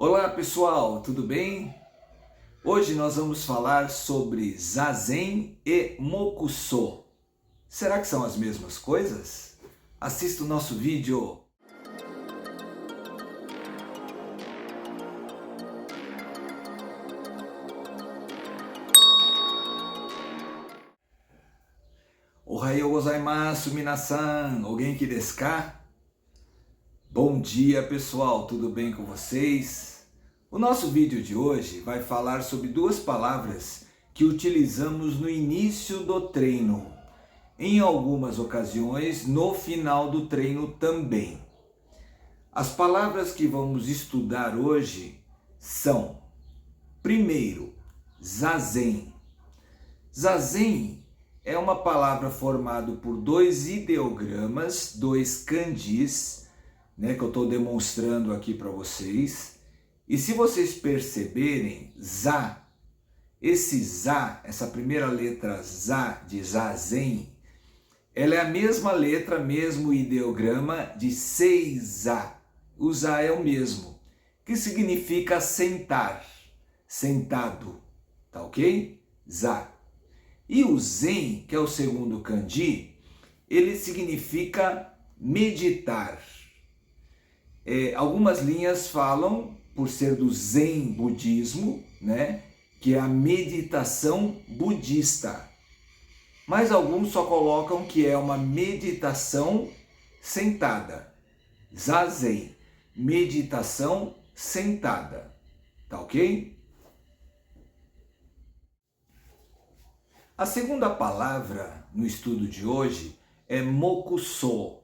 Olá pessoal, tudo bem? Hoje nós vamos falar sobre Zazen e Mokuso. Será que são as mesmas coisas? Assista o nosso vídeo. Ohayou gozaimasu, minasan. O genki desu ka? Bom dia pessoal, tudo bem com vocês? O nosso vídeo de hoje vai falar sobre duas palavras que utilizamos no início do treino. Em algumas ocasiões, no final do treino também. As palavras que vamos estudar hoje são, primeiro, Zazen. Zazen é uma palavra formada por dois ideogramas, dois kanjis, que eu estou demonstrando aqui para vocês. E se vocês perceberem, za, esse za, essa primeira letra za de Zazen, ela é a mesma letra, mesmo ideograma de seiza. O za é o mesmo, que significa sentar, sentado, tá ok? Za. E o zen, que é o segundo kanji, ele significa meditar. Algumas linhas falam, por ser do Zen budismo, que é a meditação budista. Mas alguns só colocam que é uma meditação sentada. Zazen, meditação sentada. Tá ok? A segunda palavra no estudo de hoje é Mokuso.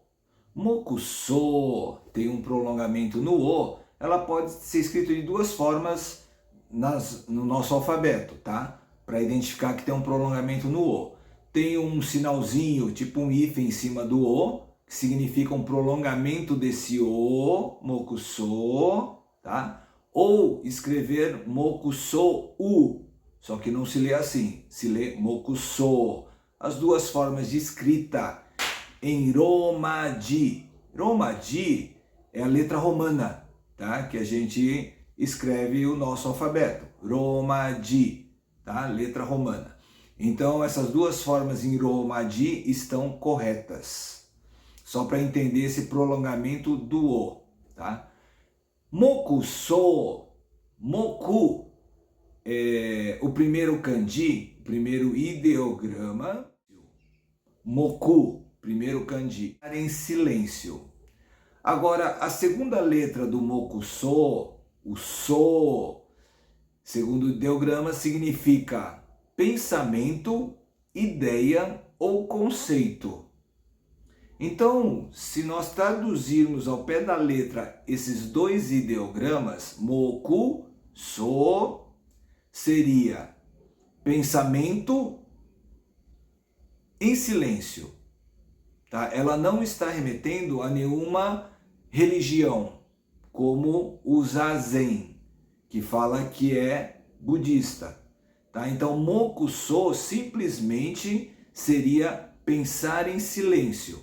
Mokuso tem um prolongamento no O, ela pode ser escrita de duas formas no nosso alfabeto, tá? Para identificar que tem um prolongamento no O. Tem um sinalzinho, tipo um hífen em cima do O, que significa um prolongamento desse O, Mokuso, tá? Ou escrever Mokuso-u, só que não se lê assim, se lê Mokuso. As duas formas de escrita em Romaji. Romaji é a letra romana, tá? Que a gente escreve o nosso alfabeto. Romaji, tá? Letra romana. Então essas duas formas em Romaji estão corretas. Só para entender esse prolongamento do O, tá? Mokuso, Moku, o primeiro kanji, o primeiro ideograma. Moku, primeiro kanji, em silêncio. Agora, a segunda letra do Mokuso, o So, segundo o ideograma, significa pensamento, ideia ou conceito. Então, se nós traduzirmos ao pé da letra esses dois ideogramas, Moku, So, seria pensamento em silêncio. Tá? Ela não está remetendo a nenhuma religião, como o Zazen, que fala que é budista. Tá? Então, Mokuso simplesmente seria pensar em silêncio.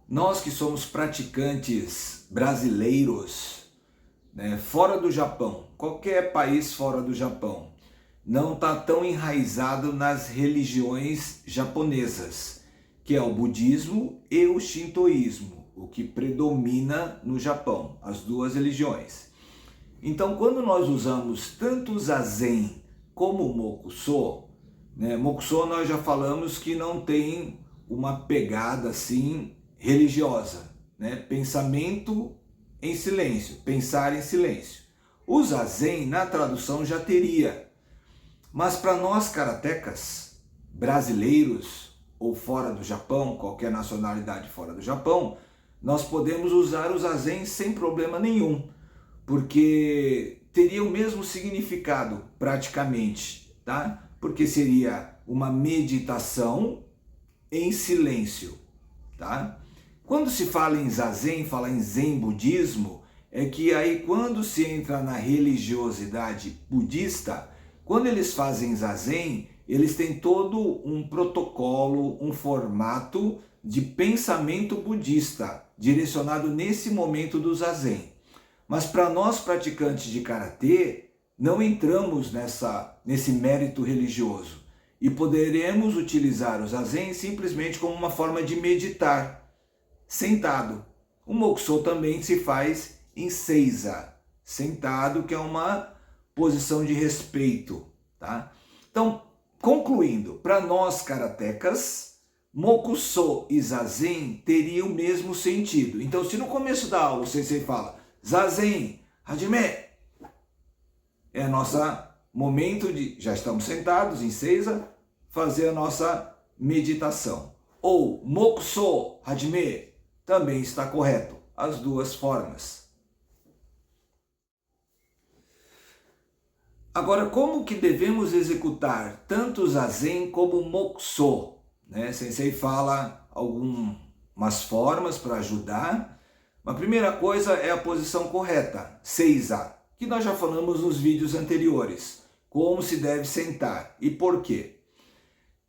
Nós que somos praticantes brasileiros, fora do Japão, qualquer país fora do Japão, não está tão enraizado nas religiões japonesas, que é o budismo e o shintoísmo, o que predomina no Japão, as duas religiões. Então, quando nós usamos tanto o Zazen como o Mokuso, Mokuso nós já falamos que não tem uma pegada assim religiosa, pensamento em silêncio, pensar em silêncio. O Zazen na tradução já teria. Mas para nós karatecas brasileiros ou fora do Japão, qualquer nacionalidade fora do Japão, nós podemos usar o Zazen sem problema nenhum, porque teria o mesmo significado praticamente, tá? Porque seria uma meditação em silêncio, tá? Quando se fala em Zazen, fala em Zen budismo, é que aí quando se entra na religiosidade budista, quando eles fazem Zazen, eles têm todo um protocolo, um formato, de pensamento budista, direcionado nesse momento do zazen. Mas para nós praticantes de karatê, não entramos nesse mérito religioso e poderemos utilizar o zazen simplesmente como uma forma de meditar, sentado. O mokusou também se faz em seiza, sentado, que é uma posição de respeito, tá? Então, concluindo, para nós karatecas, mokusou e zazen teriam o mesmo sentido. Então, se no começo da aula o sensei fala zazen, hajime, é nosso momento de, já estamos sentados em seiza, fazer a nossa meditação. Ou mokusou, hajime, também está correto, as duas formas. Agora, como que devemos executar tanto o zazen como o mokusou? Sensei fala algumas formas para ajudar. A primeira coisa é a posição correta, seiza, que nós já falamos nos vídeos anteriores. Como se deve sentar e por quê.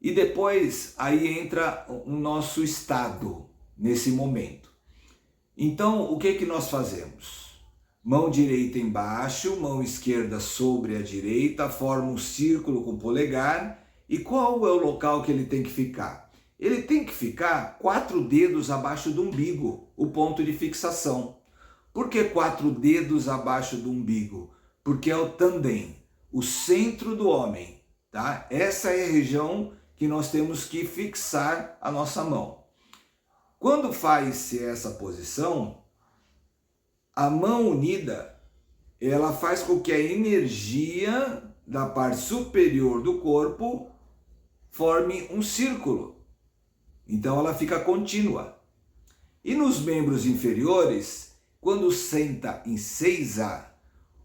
E depois aí entra o nosso estado nesse momento. Então, o que nós fazemos? Mão direita embaixo, mão esquerda sobre a direita, forma um círculo com o polegar. E qual é o local que ele tem que ficar? Ele tem que ficar 4 dedos abaixo do umbigo, o ponto de fixação. Por que 4 dedos abaixo do umbigo? Porque é o tanden, o centro do homem, tá? Essa é a região que nós temos que fixar a nossa mão. Quando faz-se essa posição, a mão unida, ela faz com que a energia da parte superior do corpo forme um círculo. Então ela fica contínua. E nos membros inferiores, quando senta em seiza,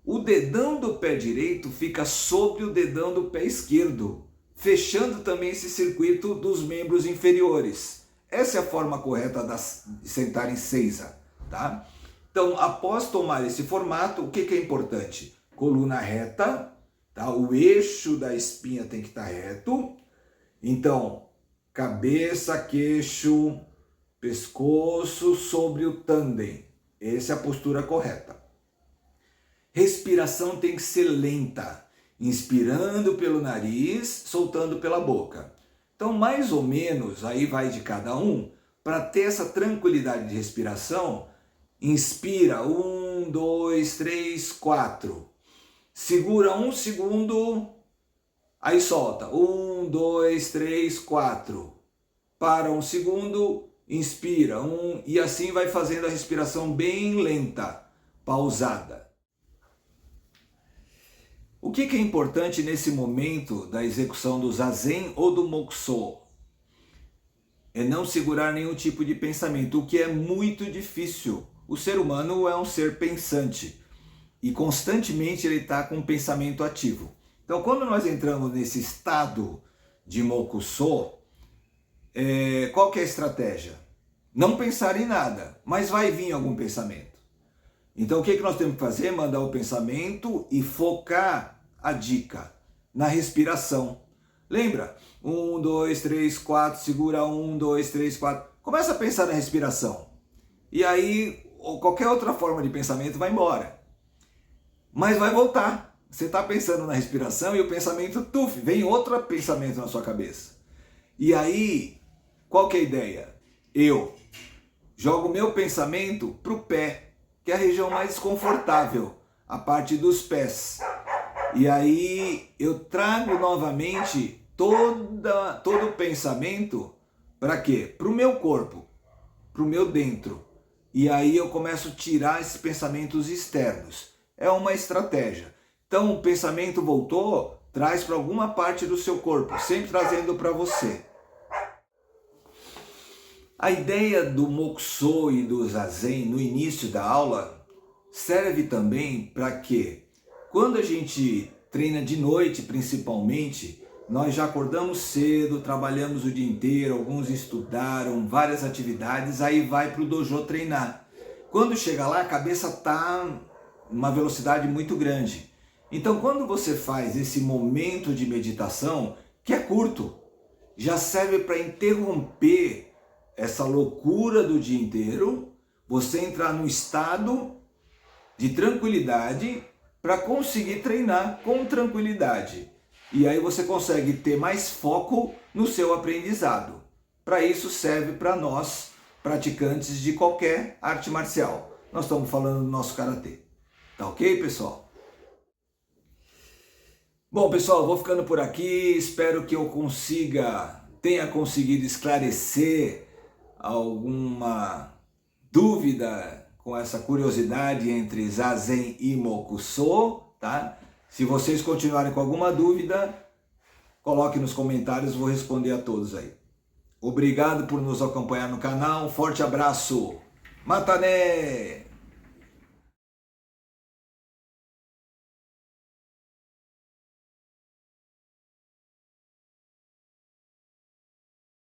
o dedão do pé direito fica sobre o dedão do pé esquerdo, fechando também esse circuito dos membros inferiores. Essa é a forma correta de sentar em seiza, tá? Então, após tomar esse formato, o que é importante? Coluna reta, tá? O eixo da espinha tem que estar reto. Então, cabeça, queixo, pescoço sobre o tanden. Essa é a postura correta. Respiração tem que ser lenta, inspirando pelo nariz, soltando pela boca. Então, mais ou menos, aí vai de cada um, para ter essa tranquilidade de respiração, inspira, 1, 2, 3, 4. Segura 1 segundo, aí solta, 1, 2, 3, 4. Para 1 segundo, inspira, 1, e assim vai fazendo a respiração bem lenta, pausada. O que é importante nesse momento da execução do zazen ou do mokusou? É não segurar nenhum tipo de pensamento, o que é muito difícil. O ser humano é um ser pensante e constantemente ele está com um pensamento ativo. Então, quando nós entramos nesse estado de mokusou, qual que é a estratégia? Não pensar em nada, mas vai vir algum pensamento. Então, o que nós temos que fazer? Mandar o pensamento e focar a dica na respiração. Lembra? 1, 2, 3, 4, segura 1, 2, 3, 4. Começa a pensar na respiração. E aí, qualquer outra forma de pensamento vai embora. Mas vai voltar. Você está pensando na respiração e o pensamento, vem outro pensamento na sua cabeça. E aí, qual que é a ideia? Eu jogo o meu pensamento para o pé, que é a região mais desconfortável, a parte dos pés. E aí eu trago novamente todo o pensamento para quê? Para o meu corpo, para o meu dentro. E aí eu começo a tirar esses pensamentos externos. É uma estratégia. Então o pensamento voltou, traz para alguma parte do seu corpo, sempre trazendo para você. A ideia do mokusou e do zazen no início da aula serve também para que, quando a gente treina de noite principalmente, nós já acordamos cedo, trabalhamos o dia inteiro, alguns estudaram, várias atividades, aí vai para o dojo treinar. Quando chega lá, a cabeça está numa velocidade muito grande. Então, quando você faz esse momento de meditação, que é curto, já serve para interromper essa loucura do dia inteiro, você entrar num estado de tranquilidade para conseguir treinar com tranquilidade. E aí você consegue ter mais foco no seu aprendizado. Para isso serve para nós, praticantes de qualquer arte marcial. Nós estamos falando do nosso karatê. Tá ok, pessoal? Bom, pessoal, vou ficando por aqui. Espero que eu tenha conseguido esclarecer alguma dúvida com essa curiosidade entre Zazen e Mokuso, tá? Se vocês continuarem com alguma dúvida, coloque nos comentários, vou responder a todos aí. Obrigado por nos acompanhar no canal, um forte abraço. Matané!